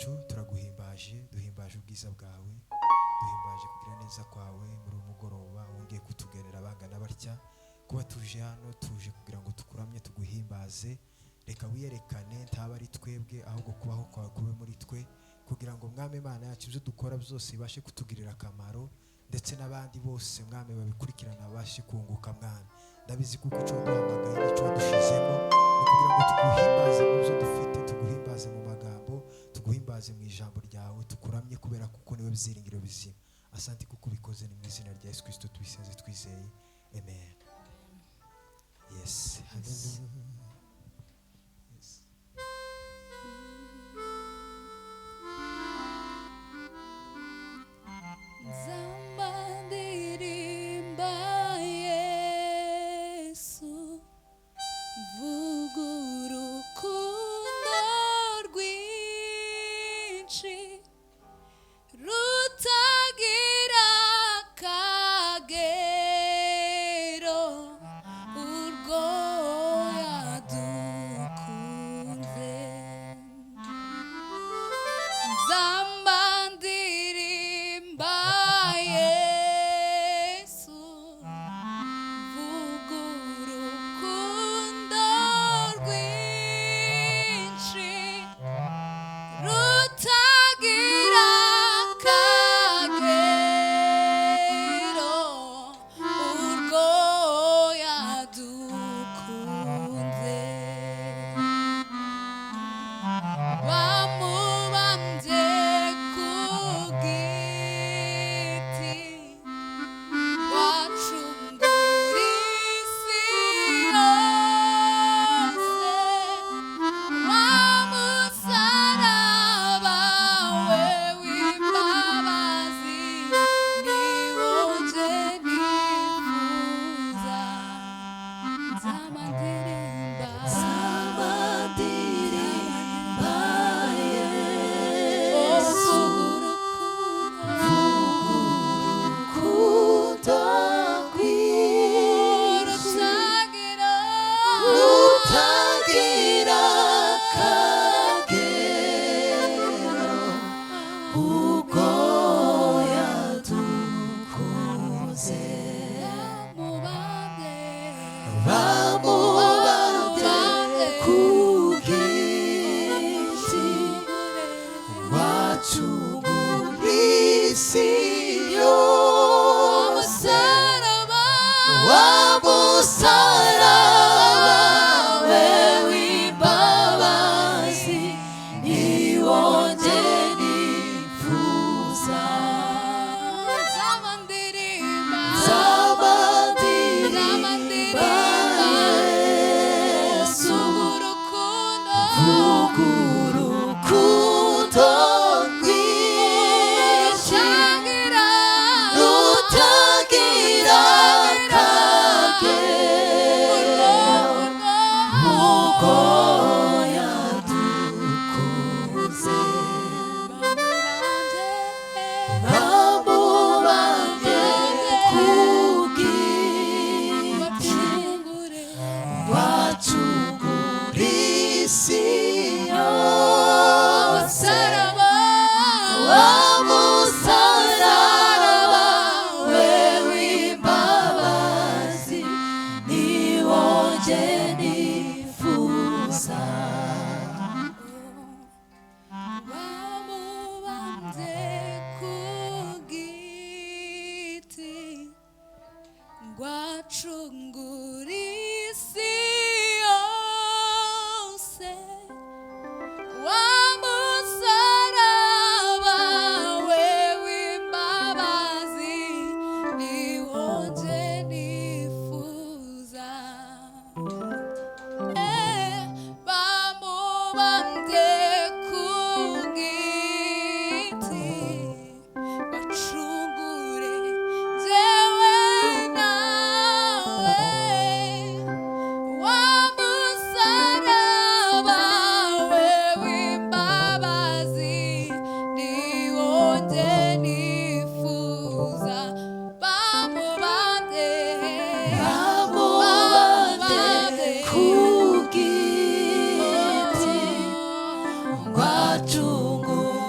wacu turaguhimbaje duhimbaje ubwiza bwawe duhimbaje kugira neza kwawe muri umugoroba wongeye kutugerera abangana batya kuba tuje hano tuje kugira ngo tukuramye tuguhimbaze reka wiyerekane ntaba ari twebwe ahubwo kubaho kwawe kube muri twe kugira ngo mwami Imana yacu ibyo dukora byose ibashe kutugirira akamaro ndetse n'abandi bose mwami babikurikirana babashe kunguka mwami ndabizi kuko icyo duhamagaye n'icyo dushizemo kugira ngo tuguhimbaze mu byo dufite tuguhimbaze mu magambo tuguhimbaze mu ijambo ryawe tukuramye kubera kuko niwe byiringiro bizima asante kuko ubikoze ni mu izina rya Yesu Kristo tubisenze twizeye amen. Yes, hallelujah. Chungu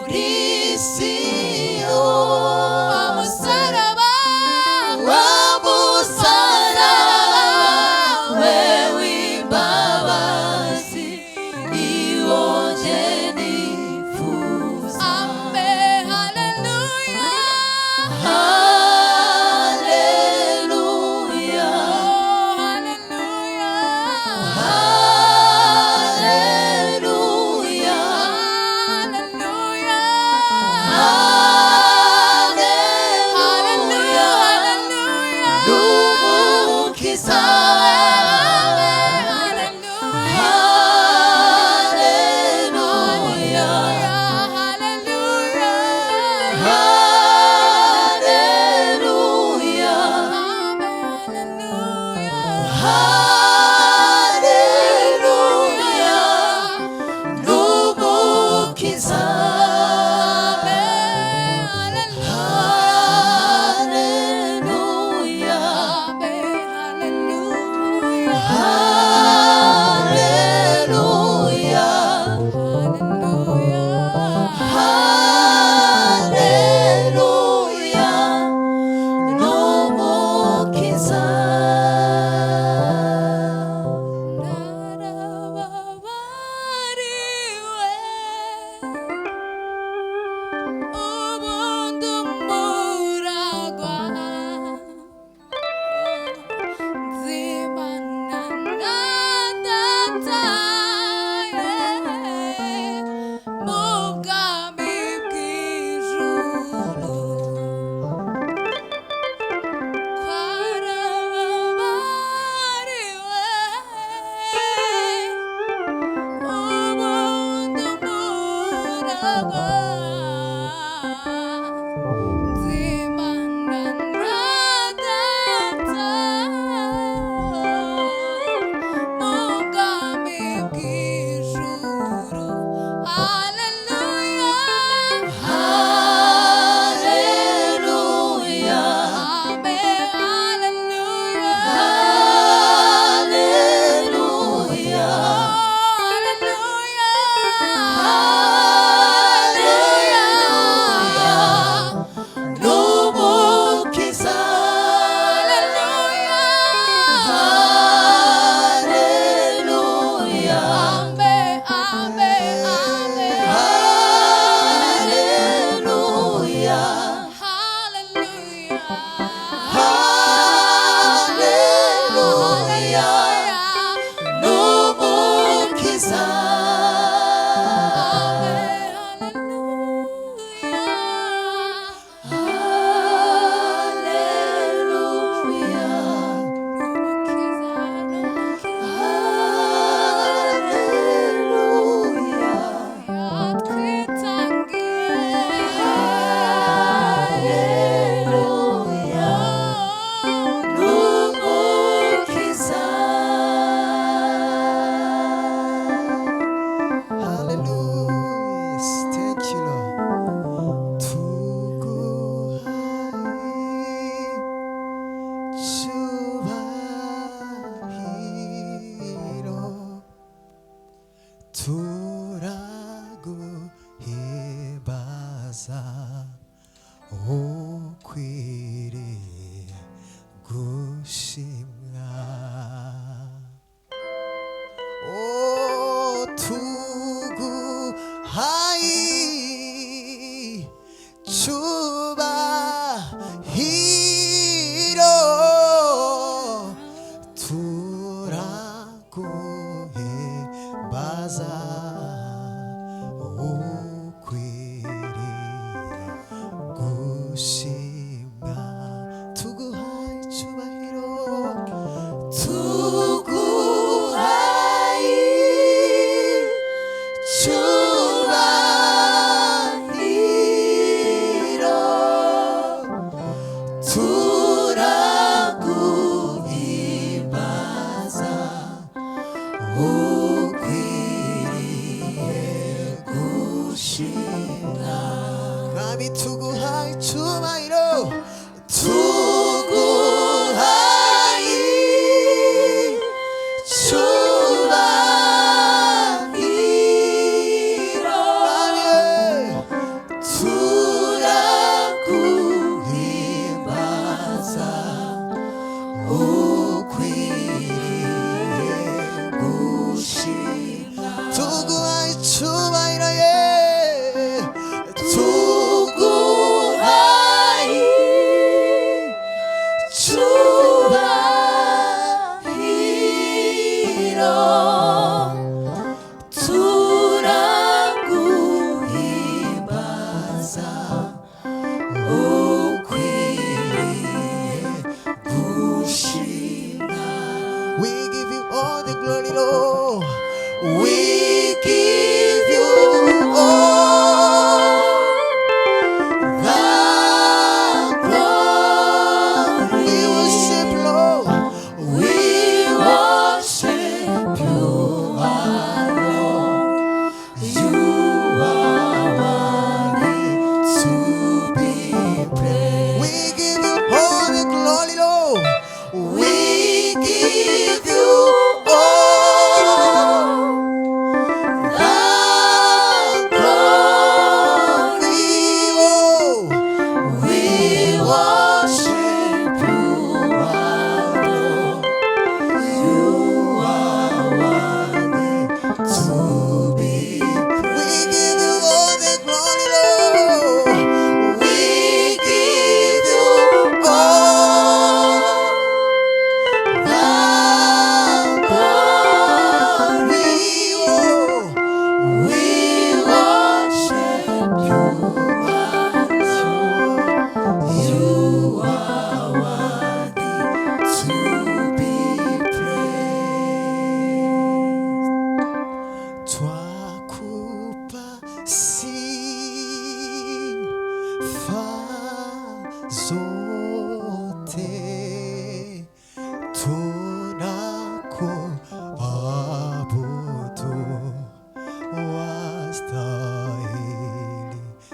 tuguhaye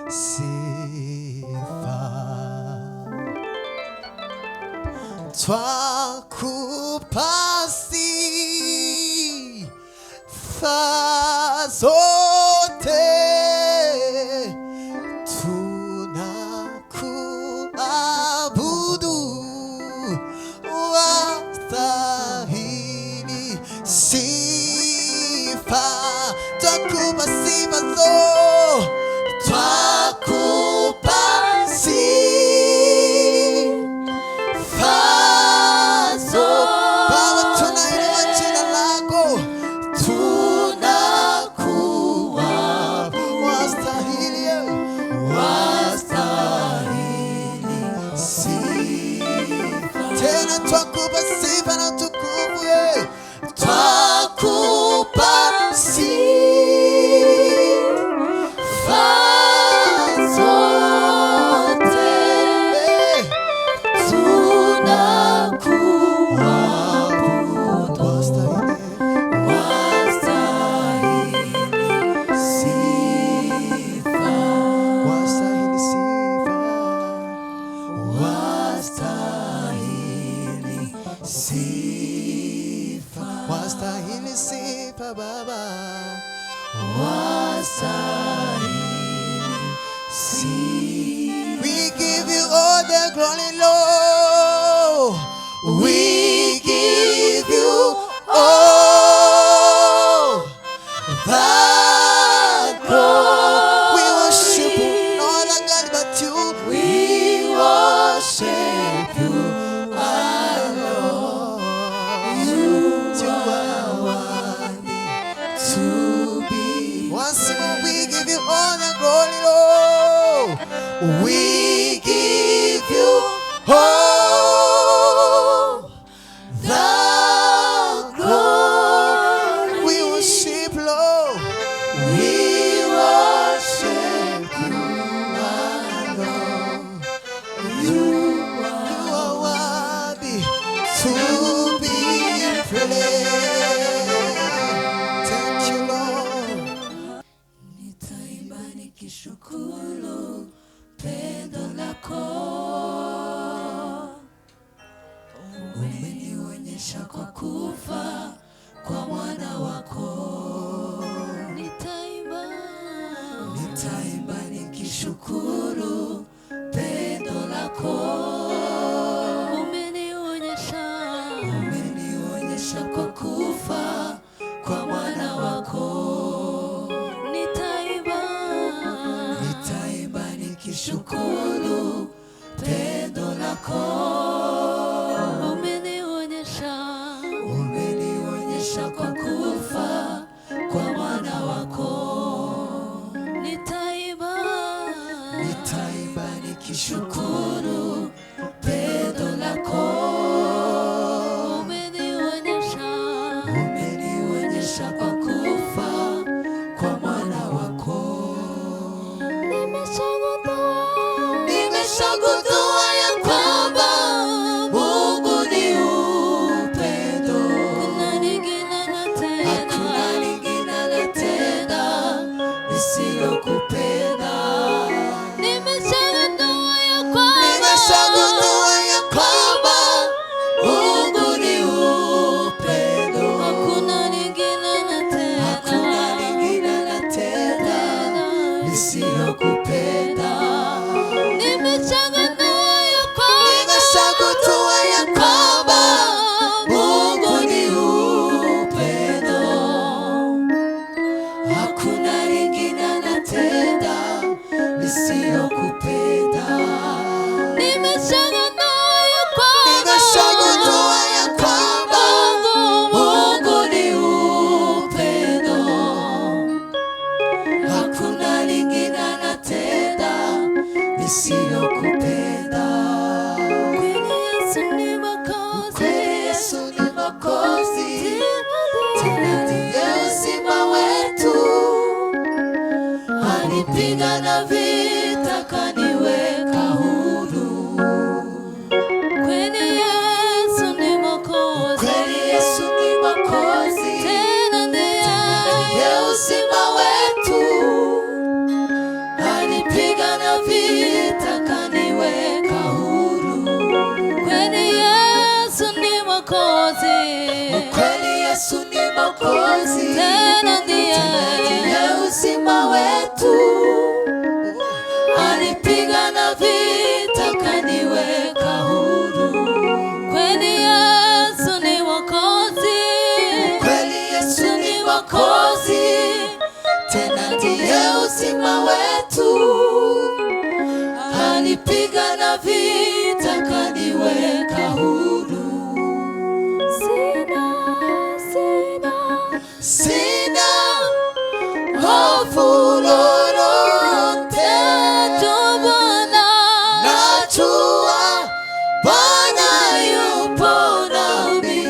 sifa. Twakupa sifa zote, tunakuabudu, wastahili sifa. Twakupa sifa zote, twakupa sifa zote. Baba, tunainua jina lako, tunakuabudu, wastahili, wastahili sifa. Tena twakupa sifa na utukufu, twakupa sifa zote, tunakuabudu, wastahili sifa, wastahili sifa, wastahili sifa, wastahili sifa Baba, wastahili sifa. We give you all the glory, Lord. We give you all the glory. We worship you, no other God but you. We worship you alone. You are worthy to be. Once more, we give you all the glory, Lord. We give you all the glory. We worship, Lord. We worship you alone. You are worthy to be praised. Thank you, Lord. Nitaimba nikishukuru pendo lako, umenionyesha kwa kufa kwa mwana wako. Nitaimba nikishukuru pendo lako, umenionyesha kwa kufa kwa mwana wako. Nitaimba nikishukuru pendo lako, umenionyesha kwa kufa kwa mwana wako. Nitaimba nikishukuru pendo lako, umenionyesha kwa kufa kwa mwana wako. Nimeshagundua ya kwamba Mungu ni upendo, hakuna lingine anatenda lisilokupenda. Nimeshagundua ya kwamba Mungu ni upendo, hakuna lingine anatenda lisilokupenda. Nimeshagundua ya kwamba Mungu ni upendo, hakuna lingine anatenda lisilokupenda. Nimeshagundua ya kwamba Mungu ni upendo, hakuna lingine anatenda lisilokupenda. Kweli Yesu ni Mwokozi, tena ndiye uzima wetu. Alipigana vita kaniweka huru. Kweli Yesu ni Mwokozi, tena ndiye uzima wetu. Alipigana Mwokozi, tena ndiye uzima wetu. Alipigana vita kaniweka huru. Kweli Yesu ni Mwokozi, kweli Yesu ni Mwokozi, tena ndiye uzima wetu. Alipigana vita kaniweka huru. Sina hofu lolote, najua Bwana yupo nami.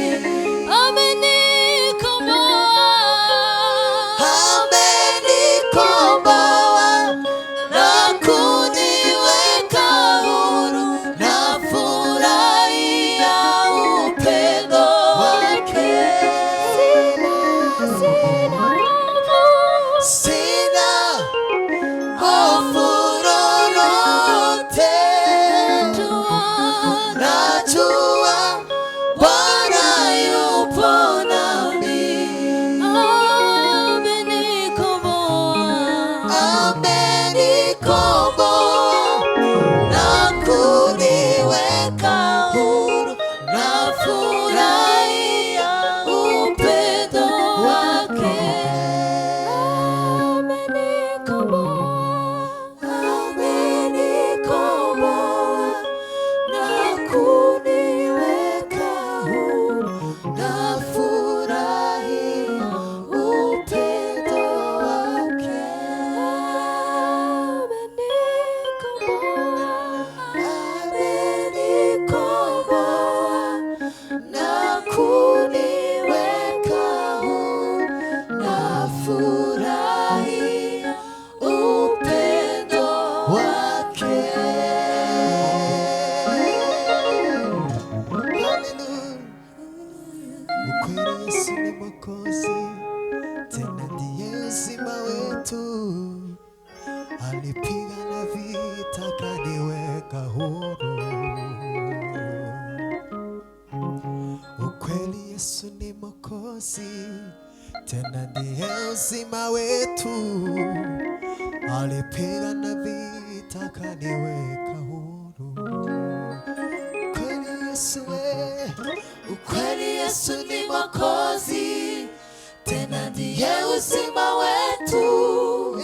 Amenikomboa na kuniweka huru. Nafurahia upendo wake. Sina hofu lolote, najua Bwana yupo nami. Amenikomboa na kuniweka huru. Nafurahia upendo wake. Amenikomboa na kuniweka huru. Nafurahia upendo wake. Amenikomboa na kuniweka huru. Nafurahia upendo wake. Ukweli Yesu ni Mwokozi, tena ndiye uzima wetu. Alipigana vita kaniweka huru. Ukweli Yesu ni Mwokozi, tena ndiye uzima wetu. Alipigana vita kaniweka huru. Ukweli Yesu Ukweli Yesu ni Mwokozi, tena ndiye uzima wetu.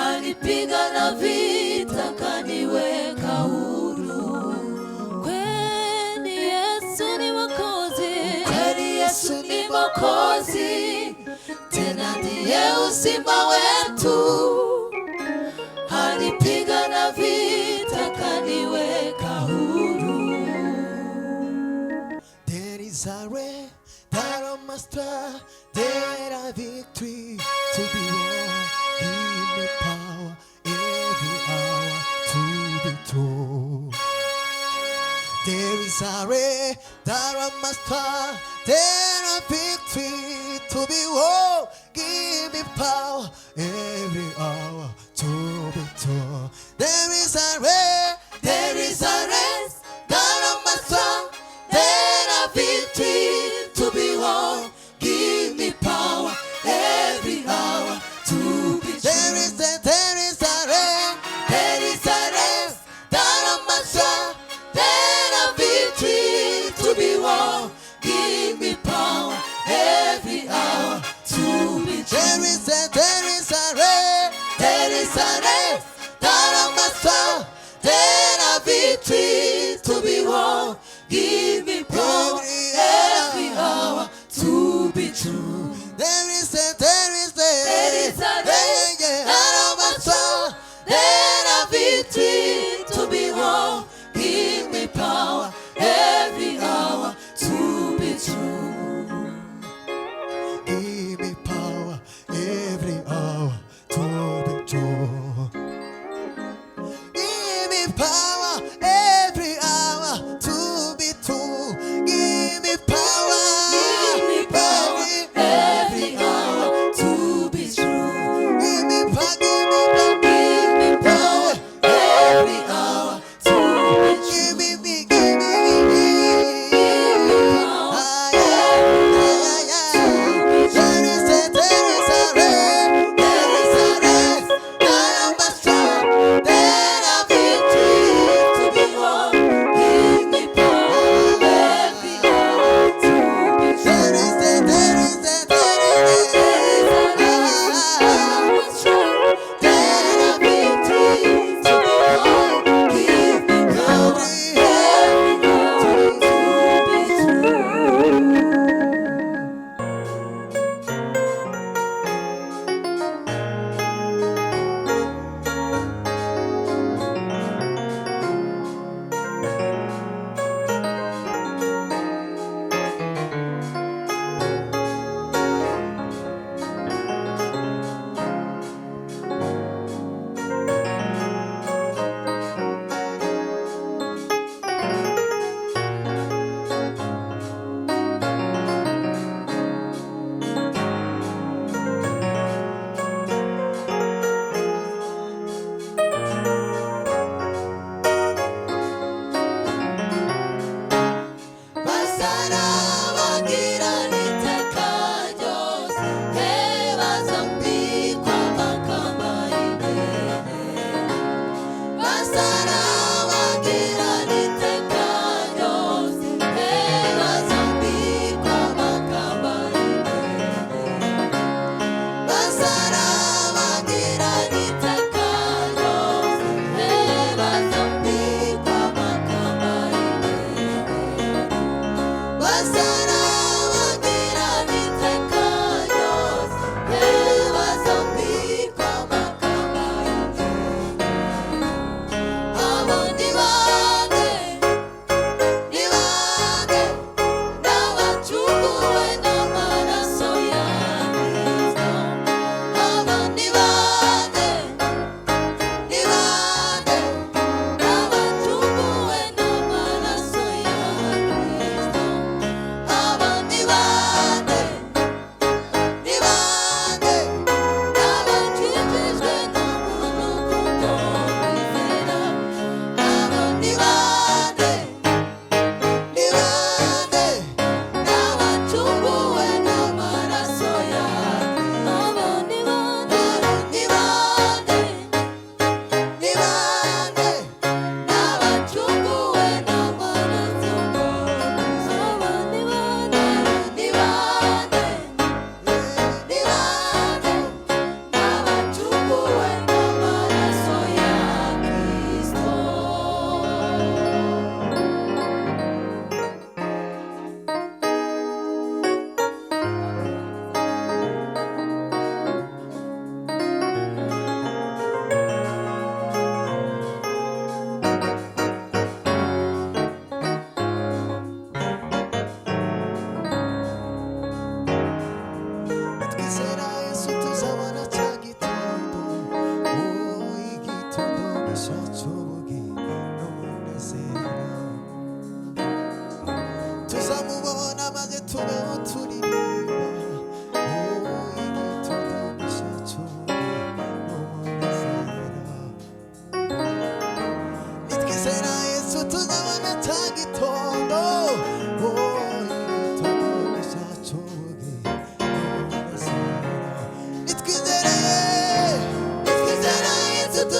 Alipigana vita kaniweka huru. Kweli Yesu ni Mwokozi, kweli Yesu ni Mwokozi, tena ndiye uzima wetu. Alipigana vita kaniweka huru. There is a way that I must try, there a victory to be won. Give me power every hour to be true. There is a way that I must try, there a victory to be won. Give me power every hour to be true. There is a way, There is a race that I must run, then a victory to be won. Give me power every hour to be true. there is a way. There is a race that I must run, then a victory to be won. Give me power every hour to be true. There is a way. There is a race that I must run, then a victory to be won. Give me power every hour to be true. There is a There is a race that I must run, then a victory to be won. Give me power every hour to be true. Give me power every hour to be true. Give me power every hour to be true. Give me power. Give me power every hour to be true. Give me power.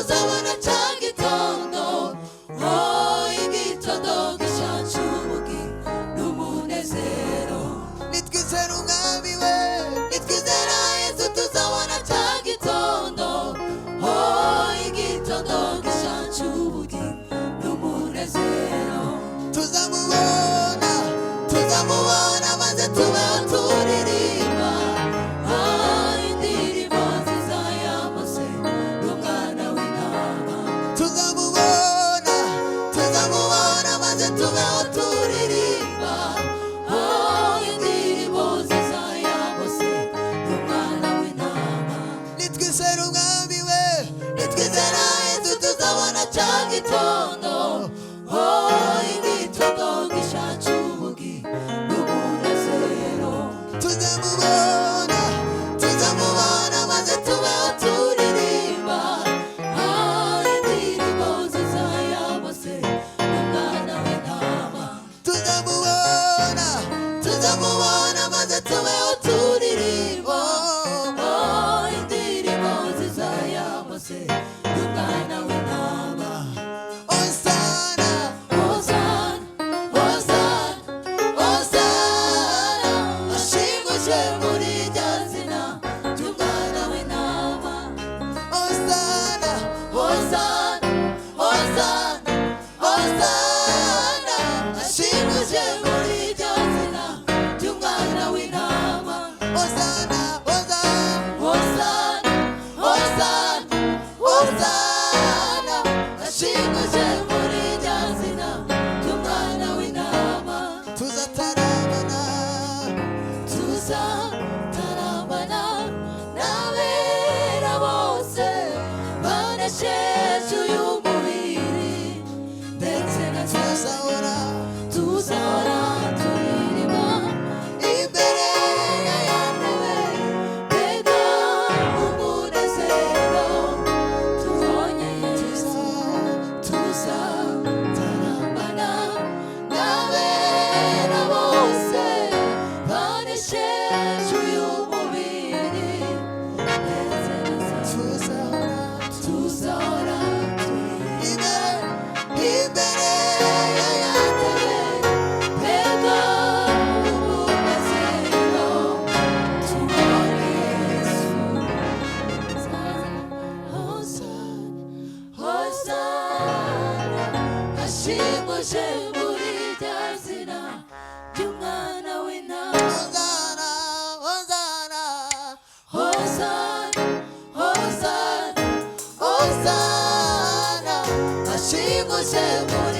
tuzabona cya gitondo oh igitondo gishya cy'ubugingo n'umunezero nitwizera umwami we nitwizera Yesu tuzabona cya gitondo oh igitondo gishya cy'ubugingo n'umunezero tuzamubona tuzamubona maze tubeho turirimba indirimbo nziza ya Mose n'umwana w'intama tuzamubona tuzamubona maze tubeho turirimba indirimbo nziza ya Mose n'umwana w'intama nitwizera umwami we nitwizera Yesu tuzabona cya gitondo igitondo gishya cy'ubugingo n'umunezero tuzamubona tuzamubona maze tubeho turirimba indirimbo nziza ya Mose n'umwana w'intama tuzamubona tuzamubona maze tubeho turirimba indirimbo nziza ya Mose n'umwana w'intama Osana Osana Osana Osana ashinguje muri rya zina ry'umwana w'intama Osana Osana Osana Osana ashinguje muri rya zina ry'umwana w'intama Osana Osana Osana Osana ashinguje muri rya zina ry'umwana w'intama tuzataramana tuzataramana n'abera bose banesheje uyu mubiri ndetse na tuzahora tuzahora turirimba imbere ya ntebe mbega umunezero tubonye Yesu tuzataramana n'abera bose banesheje uyu mubiri ndetse na tuzahora turirimba imbere ya ntebe mbega umunezero tubonye Yesu Hosana Hosana ashinguje muri rya zina ry'umwana w'intama Hosana Hosana Hosana Hosana ashinguje muri